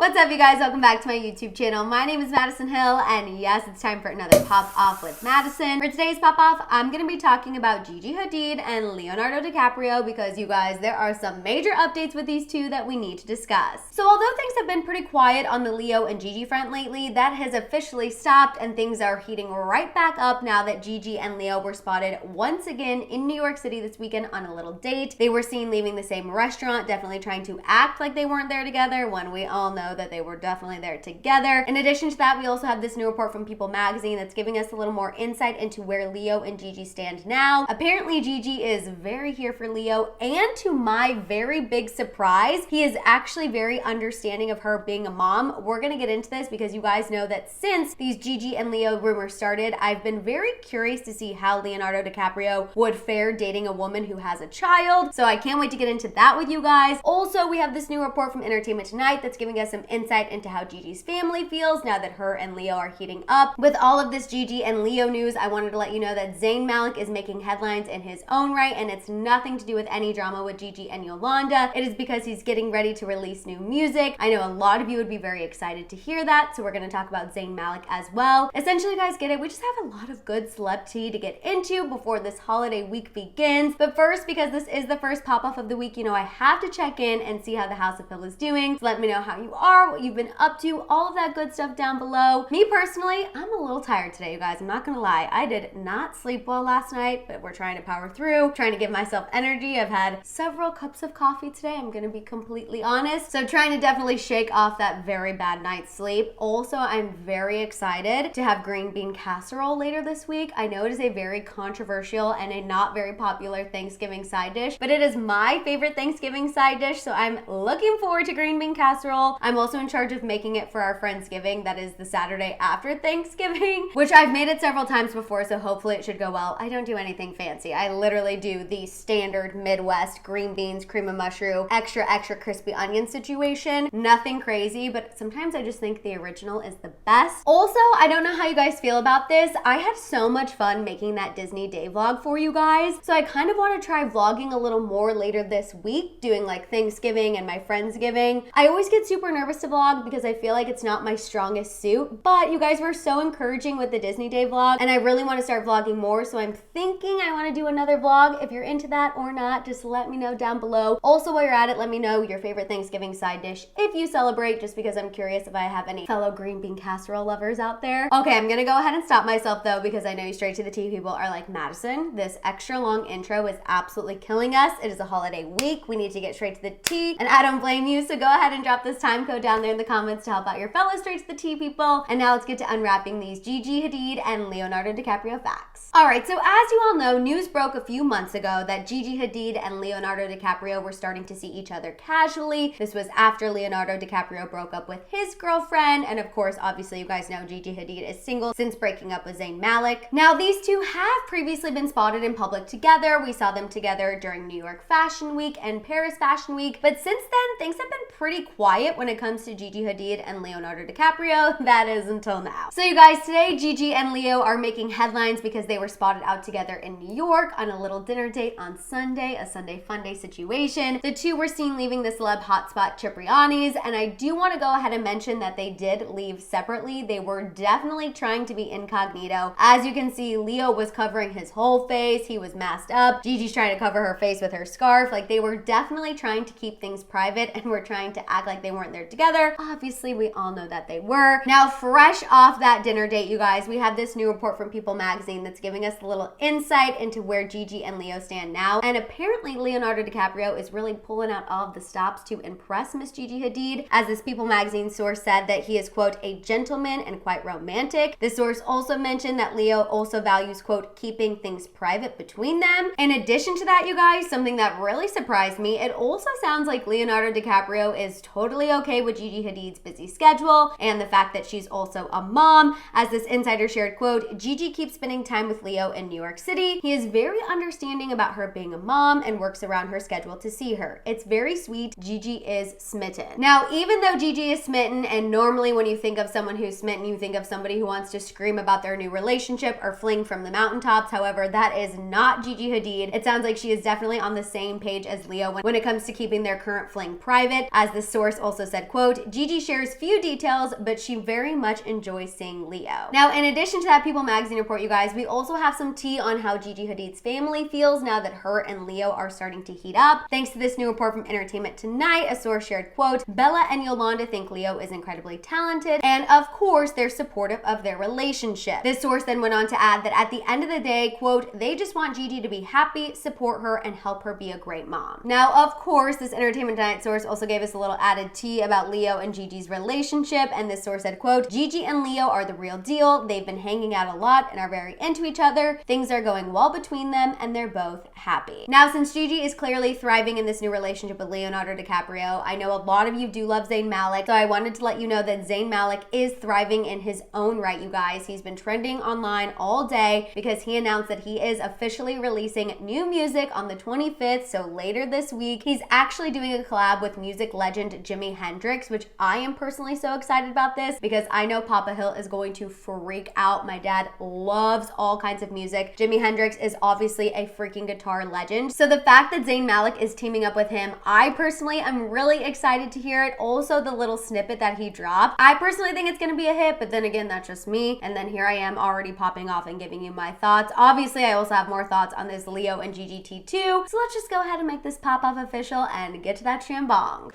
What's up, you guys? Welcome back to my YouTube channel. My name is Maddison Hill, and yes, it's time for another Pop Off with Maddison. For today's Pop Off, I'm going to be talking about Gigi Hadid and Leonardo DiCaprio because, you guys, there are some major updates with these two that we need to discuss. So although things have been pretty quiet on the Leo and Gigi front lately, that has officially stopped and things are heating right back up now that Gigi and Leo were spotted once again in New York City this weekend on a little date. They were seen leaving the same restaurant, definitely trying to act like they weren't there together when we all know that they were definitely there together. In addition to that, we also have this new report from People magazine that's giving us a little more insight into where Leo and Gigi stand now. Apparently, Gigi is very here for Leo, and to my very big surprise, he is actually very understanding of her being a mom. We're gonna get into this because you guys know that since these Gigi and Leo rumors started, I've been very curious to see how Leonardo DiCaprio would fare dating a woman who has a child. So I can't wait to get into that with you guys. Also, we have this new report from Entertainment Tonight that's giving us some insight into how Gigi's family feels now that her and Leo are heating up. With all of this Gigi and Leo news, I wanted to let you know that Zayn Malik is making headlines in his own right, and it's nothing to do with any drama with Gigi and Yolanda. It is because he's getting ready to release new music. I know a lot of you would be very excited to hear that, so we're going to talk about Zayn Malik as well. Essentially, guys, get it? We just have a lot of good celeb tea to get into before this holiday week begins. But first, because this is the first pop-off of the week, you know I have to check in and see how the House of Hill is doing. So let me know how you are, what you've been up to, all of that good stuff down below. Me personally, I'm a little tired today, you guys. I'm not gonna lie. I did not sleep well last night, but we're trying to power through, trying to give myself energy. I've had several cups of coffee today, I'm gonna be completely honest. So trying to definitely shake off that very bad night's sleep. Also, I'm very excited to have green bean casserole later this week. I know it is a very controversial and a not very popular Thanksgiving side dish, but it is my favorite Thanksgiving side dish, so I'm looking forward to green bean casserole. I'm also in charge of making it for our Friendsgiving, that is the Saturday after Thanksgiving, which I've made it several times before, so hopefully it should go well. I don't do anything fancy. I literally do the standard Midwest green beans, cream of mushroom, extra crispy onion situation. Nothing crazy, but sometimes I just think the original is the best. Also, I don't know how you guys feel about this. I had so much fun making that Disney Day vlog for you guys, so I kind of want to try vlogging a little more later this week, doing like Thanksgiving and my Friendsgiving. I always get super nervous to vlog because I feel like it's not my strongest suit, but you guys were so encouraging with the Disney Day vlog, and I really want to start vlogging more, so I'm thinking I want to do another vlog. If you're into that or not, just let me know down below. Also, while you're at it, let me know your favorite Thanksgiving side dish if you celebrate, just because I'm curious if I have any fellow green bean casserole lovers out there. Okay, I'm gonna go ahead and stop myself though, because I know you straight to the tea people are like, Maddison, this extra long intro is absolutely killing us. It is a holiday week. We need to get straight to the tea, and I don't blame you, so go ahead and drop this time code down there in the comments to help out your fellow straight to the tea people. And now let's get to unwrapping these Gigi Hadid and Leonardo DiCaprio facts. All right, so as you all know, news broke a few months ago that Gigi Hadid and Leonardo DiCaprio were starting to see each other casually. This was after Leonardo DiCaprio broke up with his girlfriend, and of course, obviously, you guys know Gigi Hadid is single since breaking up with Zayn Malik. Now, these two have previously been spotted in public together. We saw them together during New York Fashion Week and Paris Fashion Week, but since then, things have been pretty quiet when it comes to Gigi Hadid and Leonardo DiCaprio. That is until now. So you guys, today Gigi and Leo are making headlines because they were spotted out together in New York on a little dinner date on Sunday, a Sunday fun day situation. The two were seen leaving the celeb hotspot Cipriani's, and I do want to go ahead and mention that they did leave separately. They were definitely trying to be incognito. As you can see, Leo was covering his whole face. He was masked up. Gigi's trying to cover her face with her scarf. Like, they were definitely trying to keep things private and were trying to act like they weren't there together. Obviously, we all know that they were. Now, fresh off that dinner date, you guys, we have this new report from People magazine that's giving us a little insight into where Gigi and Leo stand now. And apparently, Leonardo DiCaprio is really pulling out all of the stops to impress Miss Gigi Hadid. As this People magazine source said, that he is, quote, a gentleman and quite romantic. The source also mentioned that Leo also values, quote, keeping things private between them. In addition to that, you guys, something that really surprised me, it also sounds like Leonardo DiCaprio is totally okay with Gigi Hadid's busy schedule and the fact that she's also a mom. As this insider shared, quote, Gigi keeps spending time with Leo in New York City. He is very understanding about her being a mom and works around her schedule to see her. It's very sweet. Gigi is smitten. Now, even though Gigi is smitten, and normally when you think of someone who's smitten, you think of somebody who wants to scream about their new relationship or fling from the mountaintops. However, that is not Gigi Hadid. It sounds like she is definitely on the same page as Leo when it comes to keeping their current fling private. As the source also said, quote, Gigi shares few details, but she very much enjoys seeing Leo. Now, in addition to that People magazine report, you guys, we also have some tea on how Gigi Hadid's family feels now that her and Leo are starting to heat up. Thanks to this new report from Entertainment Tonight, a source shared, quote, Bella and Yolanda think Leo is incredibly talented, and of course, they're supportive of their relationship. This source then went on to add that at the end of the day, quote, they just want Gigi to be happy, support her, and help her be a great mom. Now, of course, this Entertainment Tonight source also gave us a little added tea about Leo and Gigi's relationship, and this source said, quote, Gigi and Leo are the real deal. They've been hanging out a lot and are very into each other. Things are going well between them, and they're both happy. Now, since Gigi is clearly thriving in this new relationship with Leonardo DiCaprio, I know a lot of you do love Zayn Malik, so I wanted to let you know that Zayn Malik is thriving in his own right, you guys. He's been trending online all day because he announced that he is officially releasing new music on the 25th, so later this week. He's actually doing a collab with music legend Jimi Hendrix, which I am personally so excited about this because I know Papa Hill is going to freak out. My dad loves all kinds of music. Jimi Hendrix is obviously a freaking guitar legend. So the fact that Zayn Malik is teaming up with him, I personally am really excited to hear it. Also, the little snippet that he dropped, I personally think it's gonna be a hit, but then again, that's just me. And then here I am already popping off and giving you my thoughts. Obviously, I also have more thoughts on this Leo and Gigi tea too. So let's just go ahead and make this pop off official and get to that shambong.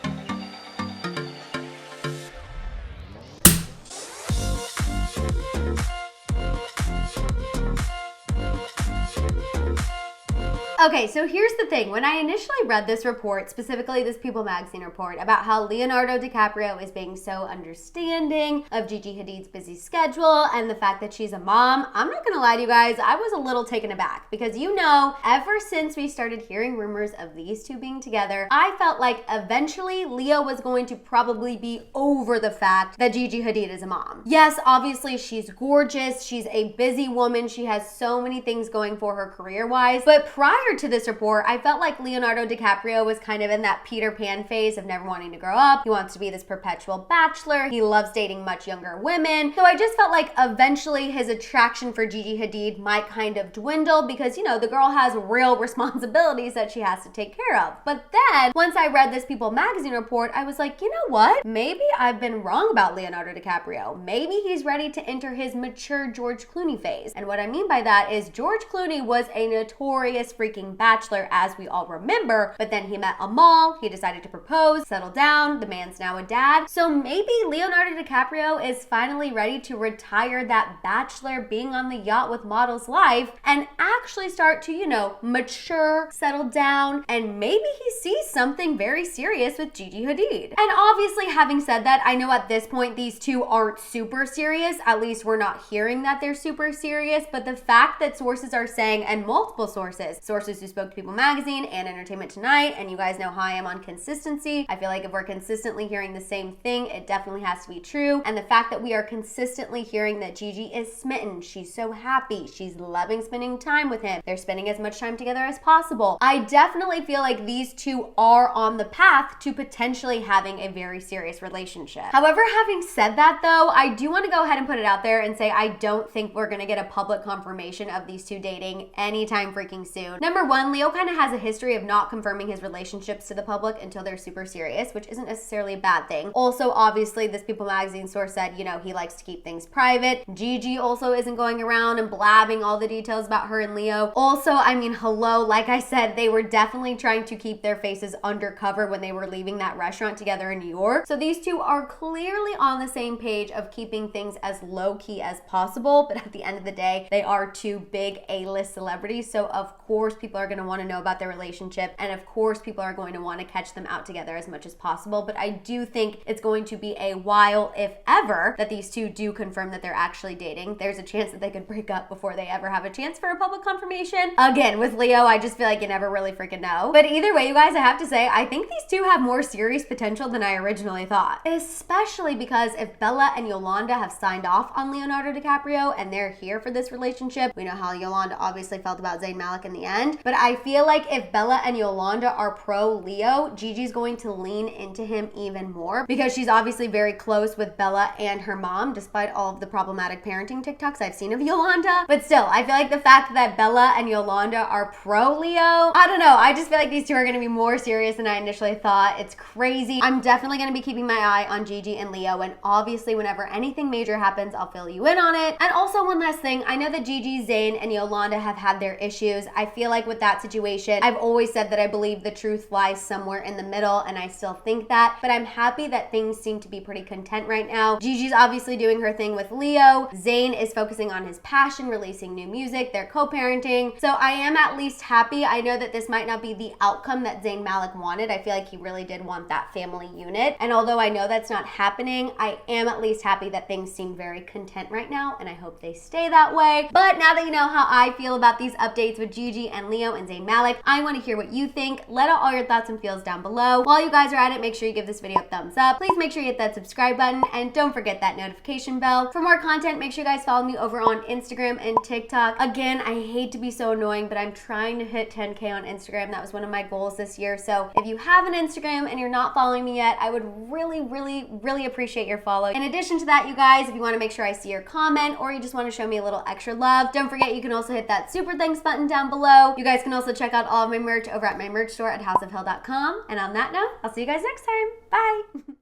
Okay, so here's the thing. When I initially read this report, specifically this People magazine report about how Leonardo DiCaprio is being so understanding of Gigi Hadid's busy schedule and the fact that she's a mom, I'm not gonna lie to you guys, I was a little taken aback because you know, ever since we started hearing rumors of these two being together, I felt like eventually Leo was going to probably be over the fact that Gigi Hadid is a mom. Yes, obviously she's gorgeous, she's a busy woman, she has so many things going for her career-wise, but prior to this report, I felt like Leonardo DiCaprio was kind of in that Peter Pan phase of never wanting to grow up. He wants to be this perpetual bachelor. He loves dating much younger women. So I just felt like eventually his attraction for Gigi Hadid might kind of dwindle because, you know, the girl has real responsibilities that she has to take care of. But then once I read this People magazine report, I was like, you know what? Maybe I've been wrong about Leonardo DiCaprio. Maybe he's ready to enter his mature George Clooney phase. And what I mean by that is George Clooney was a notorious freaking bachelor, as we all remember, but then he met Amal, he decided to propose, settle down, the man's now a dad. So maybe Leonardo DiCaprio is finally ready to retire that bachelor being on the yacht with models life and actually start to, you know, mature, settle down, and maybe he sees something very serious with Gigi Hadid. And obviously, having said that, I know at this point these two aren't super serious, at least we're not hearing that they're super serious, but the fact that sources are saying, and multiple sources who spoke to People magazine and Entertainment Tonight, and you guys know how I am on consistency. I feel like if we're consistently hearing the same thing, it definitely has to be true. And the fact that we are consistently hearing that Gigi is smitten, she's so happy, she's loving spending time with him, they're spending as much time together as possible, I definitely feel like these two are on the path to potentially having a very serious relationship. However, having said that though, I do want to go ahead and put it out there and say I don't think we're gonna get a public confirmation of these two dating anytime freaking soon. Number one, Leo kind of has a history of not confirming his relationships to the public until they're super serious, which isn't necessarily a bad thing. Also, obviously, this People magazine source said, you know, he likes to keep things private. Gigi also isn't going around and blabbing all the details about her and Leo. Also, I mean, hello, like I said, they were definitely trying to keep their faces undercover when they were leaving that restaurant together in New York. So these two are clearly on the same page of keeping things as low-key as possible, but at the end of the day, they are two big A-list celebrities, so of course people are going to want to know about their relationship, and of course people are going to want to catch them out together as much as possible. But I do think it's going to be a while, if ever, that these two do confirm that they're actually dating. There's a chance that they could break up before they ever have a chance for a public confirmation. Again, with Leo, I just feel like you never really freaking know. But either way, you guys, I have to say, I think these two have more serious potential than I originally thought. Especially because if Bella and Yolanda have signed off on Leonardo DiCaprio and they're here for this relationship, we know how Yolanda obviously felt about Zayn Malik in the end. end. But I feel like if Bella and Yolanda are pro Leo, Gigi's going to lean into him even more because she's obviously very close with Bella and her mom, despite all of the problematic parenting TikToks I've seen of Yolanda. But still, I feel like the fact that Bella and Yolanda are pro Leo, I don't know. I just feel like these two are gonna be more serious than I initially thought. It's crazy. I'm definitely gonna be keeping my eye on Gigi and Leo, and obviously whenever anything major happens, I'll fill you in on it. And also one last thing, I know that Gigi, Zayn, and Yolanda have had their issues. I feel like with that situation, I've always said that I believe the truth lies somewhere in the middle, and I still think that, but I'm happy that things seem to be pretty content right now. Gigi's obviously doing her thing with Leo. Zayn is focusing on his passion, releasing new music. They're co-parenting. So I am at least happy. I know that this might not be the outcome that Zayn Malik wanted. I feel like he really did want that family unit. And although I know that's not happening, I am at least happy that things seem very content right now, and I hope they stay that way. But now that you know how I feel about these updates with Gigi and Leo and Zayn Malik, I want to hear what you think. Let out all your thoughts and feels down below. While you guys are at it, make sure you give this video a thumbs up. Please make sure you hit that subscribe button, and don't forget that notification bell. For more content, make sure you guys follow me over on Instagram and TikTok. Again, I hate to be so annoying, but I'm trying to hit 10K on Instagram. That was one of my goals this year. So if you have an Instagram and you're not following me yet, I would really appreciate your follow. In addition to that, you guys, if you want to make sure I see your comment or you just want to show me a little extra love, don't forget you can also hit that super thanks button down below. You guys can also check out all of my merch over at my merch store at houseofhill.com. And on that note, I'll see you guys next time. Bye.